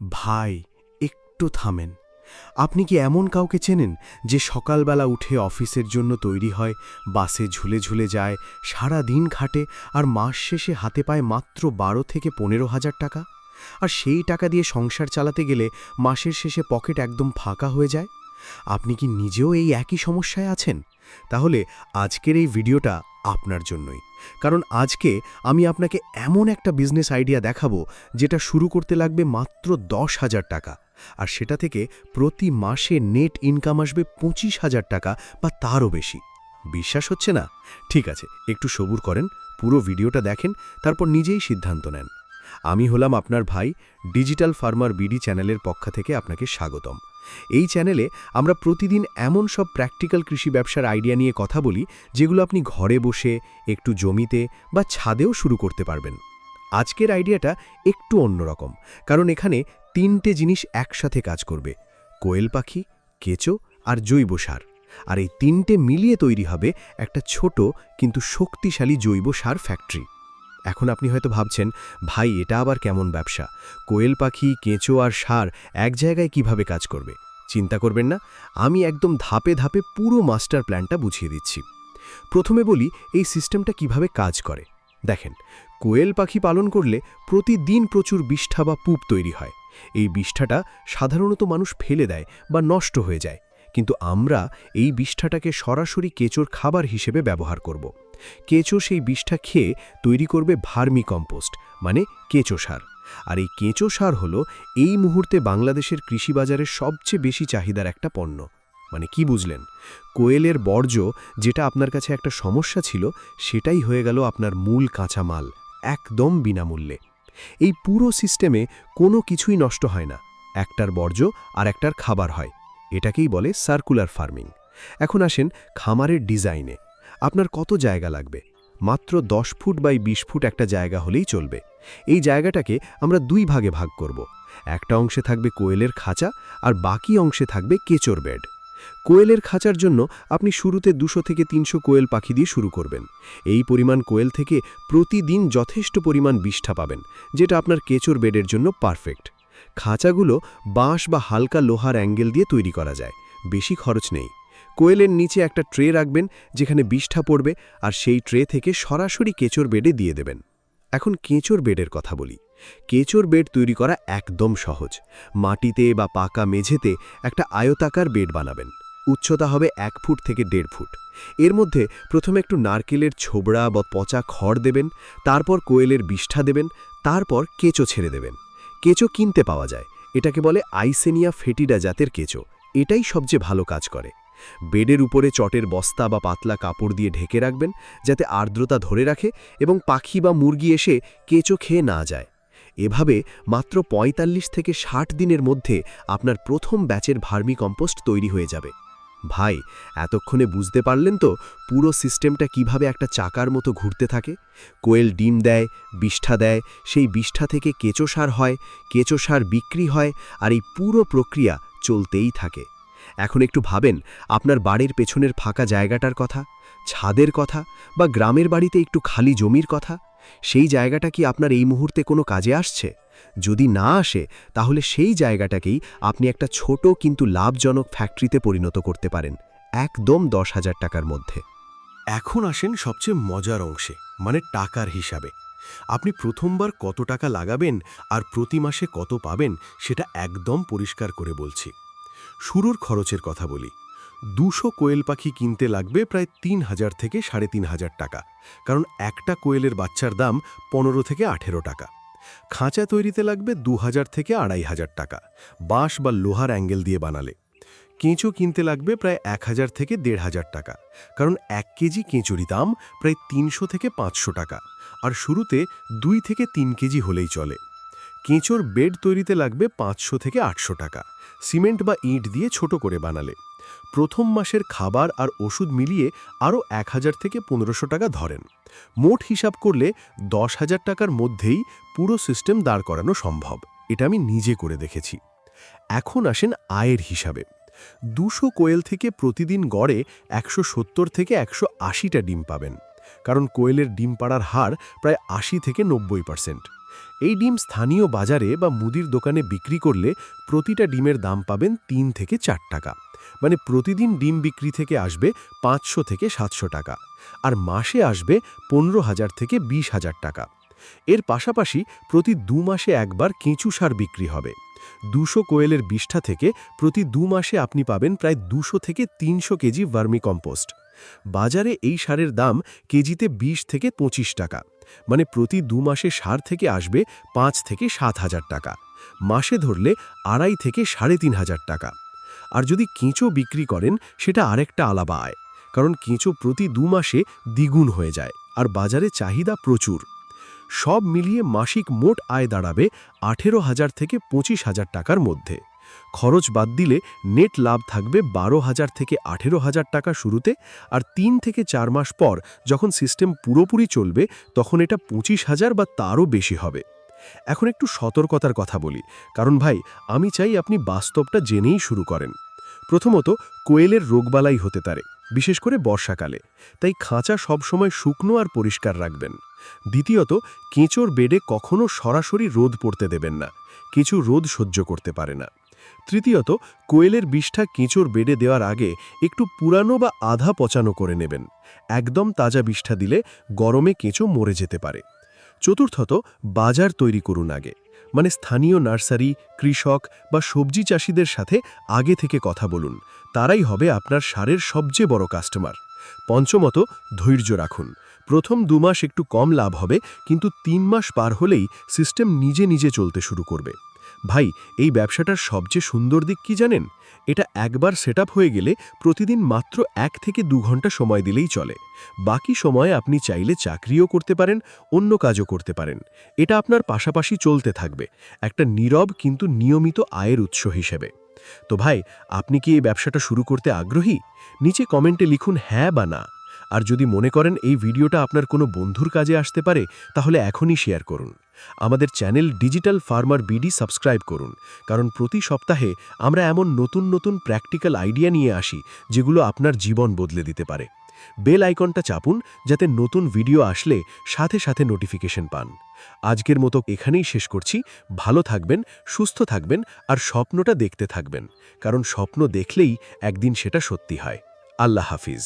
ভাই, একটু থামেন। আপনি কি এমন কাউকে চেনেন যে সকালবেলা উঠে অফিসের জন্য তৈরি হয়, বাসে ঝুলে ঝুলে যায়, সারা দিন খাটে, আর মাস শেষে হাতে পায় মাত্র 12 থেকে 15,000 টাকা? আর সেই টাকা দিয়ে সংসার চালাতে গেলে মাসের শেষে পকেট একদম ফাঁকা হয়ে যায়? আপনি কি নিজেও এই একই সমস্যায় আছেন? তাহলে আজকের এই ভিডিওটা আপনার জন্যই। কারণ আজকে আমি আপনাকে এমন একটা বিজনেস আইডিয়া দেখাবো যেটা শুরু করতে লাগবে মাত্র 10,000 টাকা, আর সেটা থেকে প্রতি মাসে নেট ইনকাম আসবে 25,000 টাকা বা তারও বেশি। বিশ্বাস হচ্ছে না? ঠিক আছে, একটু সবুর করেন, পুরো ভিডিওটা দেখেন, তারপর নিজেই সিদ্ধান্ত নেন। আমি হলাম আপনার ভাই। ডিজিটাল ফার্মার বিডি চ্যানেলের পক্ষ থেকে আপনাকে স্বাগতম। এই চ্যানেলে আমরা প্রতিদিন এমন সব প্র্যাকটিক্যাল কৃষি ব্যবসার আইডিয়া নিয়ে কথা বলি যেগুলো আপনি ঘরে বসে, একটু জমিতে বা ছাদেও শুরু করতে পারবেন। আজকের আইডিয়াটা একটু অন্যরকম, কারণ এখানে 3টে জিনিস একসাথে কাজ করবে: কোয়েল পাখি, কেঁচো আর জৈব সার। আর এই 3টে মিলিয়ে তৈরি হবে একটা ছোট কিন্তু শক্তিশালী জৈব সার ফ্যাক্টরি। এখন আপনি হয়তো ভাবছেন, ভাই এটা আবার কেমন ব্যবসা? কোয়েল পাখি, কেঁচো আর সার এক জায়গায় কিভাবে কাজ করবে? চিন্তা করবেন না, আমি একদম ধাপে ধাপে পুরো মাস্টার প্ল্যানটা বুঝিয়ে দিচ্ছি। প্রথমে বলি এই সিস্টেমটা কিভাবে কাজ করে। দেখেন, কোয়েল পাখি পালন করলে প্রতিদিন প্রচুর বিষ্ঠা বা পুপ তৈরি হয়। এই বিষ্ঠাটা সাধারণত মানুষ ফেলে দেয় বা নষ্ট হয়ে যায়, কিন্তু আমরা এই বিষ্ঠাটাকে সরাসরি কেঁচোর খাবার হিসেবে ব্যবহার করব। কেঁচো সেই বিষ্ঠা খেয়ে তৈরি করবে ভার্মি কম্পোস্ট, মানে কেঁচো সার। আর এই কেঁচো সার হলো এই মুহূর্তে বাংলাদেশের কৃষি বাজারের সবচেয়ে বেশি চাহিদার একটা পণ্য। মানে কি বুঝলেন? কোয়েলের বর্জ্য, যেটা আপনার কাছে একটা সমস্যা ছিল, সেটাই হয়ে গেল আপনার মূল কাঁচামাল, একদম বিনামূল্যে। এই পুরো সিস্টেমে কোনো কিছুই নষ্ট হয় না, একটার বর্জ্য আর একটার খাবার হয়। এটাকেই বলে সার্কুলার ফার্মিং। এখন আসেন খামারের ডিজাইনে। আপনার কত জায়গা লাগবে? মাত্র 10 ফুট বাই 20 ফুট একটা জায়গা হলেই চলবে। এই জায়গাটাকে আমরা 2 ভাগে ভাগ করব। একটা অংশে থাকবে কোয়েলের খাঁচা, আর বাকি অংশে থাকবে কেঁচোর বেড। কোয়েলের খাঁচার জন্য আপনি শুরুতে 200 থেকে 300 কোয়েল পাখি দিয়ে শুরু করবেন। এই পরিমাণ কোয়েল থেকে প্রতিদিন যথেষ্ট পরিমাণ বিষ্ঠা পাবেন, যেটা আপনার কেঁচোর বেডের জন্য পারফেক্ট। খাঁচাগুলো বাঁশ বা হালকা লোহার অ্যাঙ্গেল দিয়ে তৈরি করা যায়, বেশি খরচ নেই। কোয়েলের নিচে একটা ট্রে রাখবেন যেখানে বিষ্ঠা পড়বে, আর সেই ট্রে থেকে সরাসরি কেঁচোর বেডে দিয়ে দেবেন। এখন কেঁচোর বেডের কথা বলি। কেঁচোর বেড তৈরি করা একদম সহজ। মাটিতে বা পাকা মেঝেতে একটা আয়তাকার বেড বানাবেন। উচ্চতা হবে 1 ফুট থেকে 1.5 ফুট। এর মধ্যে প্রথমে একটু নারকেলের ছোবড়া বা পচা খড় দেবেন, তারপর কোয়েলের বিষ্ঠা দেবেন, তারপর কেঁচো ছেড়ে দেবেন। কেঁচো কিনতে পাওয়া যায়, এটাকে বলে আইসেনিয়া ফেটিডা জাতের কেঁচো। এটাই সবচেয়ে ভালো কাজ করে। বেডের উপরে চটের বস্তা বা পাতলা কাপড় দিয়ে ঢেকে রাখবেন, যাতে আর্দ্রতা ধরে রাখে এবং পাখি বা মুরগি এসে কেঁচো খেয়ে না যায়। এভাবে মাত্র 45 থেকে 60 দিনের মধ্যে আপনার প্রথম ব্যাচের ভার্মি কম্পোস্ট তৈরি হয়ে যাবে। ভাই, এতক্ষণে বুঝতে পারলেন তো পুরো সিস্টেমটা কিভাবে একটা চাকার মতো ঘুরতে থাকে? কোয়েল ডিম দেয়, বিষ্ঠা দেয়, সেই বিষ্ঠা থেকে কেঁচো সার হয়, কেঁচো সার বিক্রি হয়, আর এই পুরো প্রক্রিয়া চলতেই থাকে। এখন একটু ভাবেন আপনার বাড়ির পেছনের ফাঁকা জায়গাটার কথা, ছাদের কথা, বা গ্রামের বাড়িতে একটু খালি জমির কথা। সেই জায়গাটা কি আপনার এই মুহূর্তে কোনো কাজে আসছে? যদি না আসে, তাহলে সেই জায়গাটাকেই আপনি একটা ছোট কিন্তু লাভজনক ফ্যাক্টরিতে পরিণত করতে পারেন, একদম 10,000 টাকার মধ্যে। এখন আসেন সবচেয়ে মজার অংশে, মানে টাকার হিসাবে। আপনি প্রথমবার কত টাকা লাগাবেন আর প্রতি মাসে কত পাবেন, সেটা একদম পরিষ্কার করে বলছি। শুরুর খরচের কথা বলি। 200 কোয়েল পাখি কিনতে লাগবে প্রায় 3,000 থেকে 3,500 টাকা, কারণ একটা কোয়েলের বাচ্চার দাম 15 থেকে 18 টাকা। খাঁচা তৈরিতে লাগবে 2,000 থেকে 2,500 টাকা, বাঁশ বা লোহার অ্যাঙ্গেল দিয়ে বানালে। কেঁচো কিনতে লাগবে প্রায় 1,000 থেকে 1,500 টাকা, কারণ 1 কেজি কেঁচোরই দাম প্রায় 300 থেকে 500 টাকা, আর শুরুতে 2 থেকে 3 কেজি হলেই চলে। কেঁচোর বেড তৈরিতে লাগবে 500 থেকে 800 টাকা, সিমেন্ট বা ইট দিয়ে ছোট করে বানালে। প্রথম মাসের খাবার আর ওষুধ মিলিয়ে আরও 1,000 থেকে 1,500 টাকা ধরেন। মোট হিসাব করলে 10,000 টাকার মধ্যেই পুরো সিস্টেম দাঁড় করানো সম্ভব। এটা আমি নিজে করে দেখেছি। এখন আসেন আয়ের হিসাবে। 200 কোয়েল থেকে প্রতিদিন গড়ে 170 থেকে 180টা ডিম পাবেন, কারণ কোয়েলের ডিম পাড়ার হার প্রায় 80 থেকে 90%। এই ডিম স্থানীয় বাজারে বা মুদির দোকানে বিক্রি করলে প্রতিটা ডিমের দাম পাবেন ৩ থেকে ৪ টাকা। মানে প্রতিদিন ডিম বিক্রি থেকে আসবে ৫০০ থেকে ৭০০ টাকা, আর মাসে আসবে ১৫,০০০ থেকে ২০,০০০ টাকা। এর পাশাপাশি প্রতি ২ মাসে একবার কেঁচু সার বিক্রি হবে। ২০০ কোয়েলের বিষ্ঠা থেকে প্রতি ২ মাসে আপনি পাবেন প্রায় ২০০ থেকে ৩০০ কেজি ভার্মি কম্পোস্ট। বাজারে এই সারের দাম কেজিতে ২০ থেকে ২৫ টাকা। মানে প্রতি ২ মাসে সার থেকে আসবে ৫ থেকে ৭,০০০ টাকা। মাসে ধরলে ২.৫ থেকে ৩,৫০০ টাকা। আর যদি কেঁচো বিক্রি করেন সেটা আরেকটা আলাদা আয়, কারণ কেঁচো প্রতি ২ মাসে দ্বিগুণ হয়ে যায় আর বাজারে চাহিদা প্রচুর। সব মিলিয়ে মাসিক মোট আয় দাঁড়াবে ১৮,০০০ থেকে ২৫,০০০ টাকার মধ্যে। খরচ বাদ দিলে নেট লাভ থাকবে ১২,০০০ থেকে ১৮,০০০ টাকা শুরুতে, আর ৩ থেকে ৪ মাস পর যখন সিস্টেম পুরোপুরি চলবে তখন এটা ২৫,০০০ বা তারও বেশি হবে। এখন একটু সতর্কতার কথা বলি, কারণ ভাই আমি চাই আপনি বাস্তবটা জেনেই শুরু করেন। প্রথমত, কোয়েলের রোগবালাই হতে পারে, বিশেষ করে বর্ষাকালে, তাই খাঁচা সবসময় শুকনো আর পরিষ্কার রাখবেন। দ্বিতীয়ত, কেঁচোর বেডে কখনো সরাসরি রোদ পড়তে দেবেন না, কেঁচো রোদ সহ্য করতে পারে না। তৃতীয়ত, কোয়েলের বিষ্ঠা কেঁচোর বেডে দেওয়ার আগে একটু পুরানো বা আধা পচানো করে নেবেন। একদম তাজা বিষ্ঠা দিলে গরমে কেঁচো মরে যেতে পারে। চতুর্থত, বাজার তৈরি করুন আগে, মানে স্থানীয় নার্সারি, কৃষক বা সবজি চাষিদের সাথে আগে থেকে কথা বলুন, তারাই হবে আপনার সারের সবচেয়ে বড় কাস্টমার। পঞ্চমত, ধৈর্য রাখুন। প্রথম ২ মাস একটু কম লাভ হবে, কিন্তু ৩ মাস পার হলেই সিস্টেম নিজে নিজে চলতে শুরু করবে। ভাই, এই ব্যবসাটার সবচেয়ে সুন্দর দিক কি জানেন? এটা একবার সেটআপ হয়ে গেলে প্রতিদিন মাত্র ১ থেকে ২ ঘন্টা সময় দিলেই চলে। বাকি সময়ে আপনি চাইলে চাকরিও করতে পারেন, অন্য কাজও করতে পারেন। এটা আপনার পাশাপাশি চলতে থাকবে, একটা নীরব কিন্তু নিয়মিত আয়ের উৎস হিসেবে। তো ভাই, আপনি কি এই ব্যবসাটা শুরু করতে আগ্রহী? নিচে কমেন্টে লিখুন হ্যাঁ বা না। আর যদি মনে করেন এই ভিডিওটা আপনার কোনো বন্ধুর কাজে আসতে পারে, তাহলে এখনই শেয়ার করুন। আমাদের channel digital farmer BD subscribe করুন, কারণ প্রতি সপ্তাহে আমরা এমন নতুন নতুন প্র্যাকটিক্যাল আইডিয়া নিয়ে আসি যেগুলো আপনার জীবন বদলে দিতে পারে। বেল আইকনটা চাপুন যাতে নতুন ভিডিও আসলে সাথে সাথে নোটিফিকেশন পান। আজকের মতো এখানেই শেষ করছি। ভালো থাকবেন, সুস্থ থাকবেন আর স্বপ্নটা দেখতে থাকবেন, কারণ স্বপ্ন দেখলেই একদিন সেটা সত্যি হয়। আল্লাহ হাফিজ।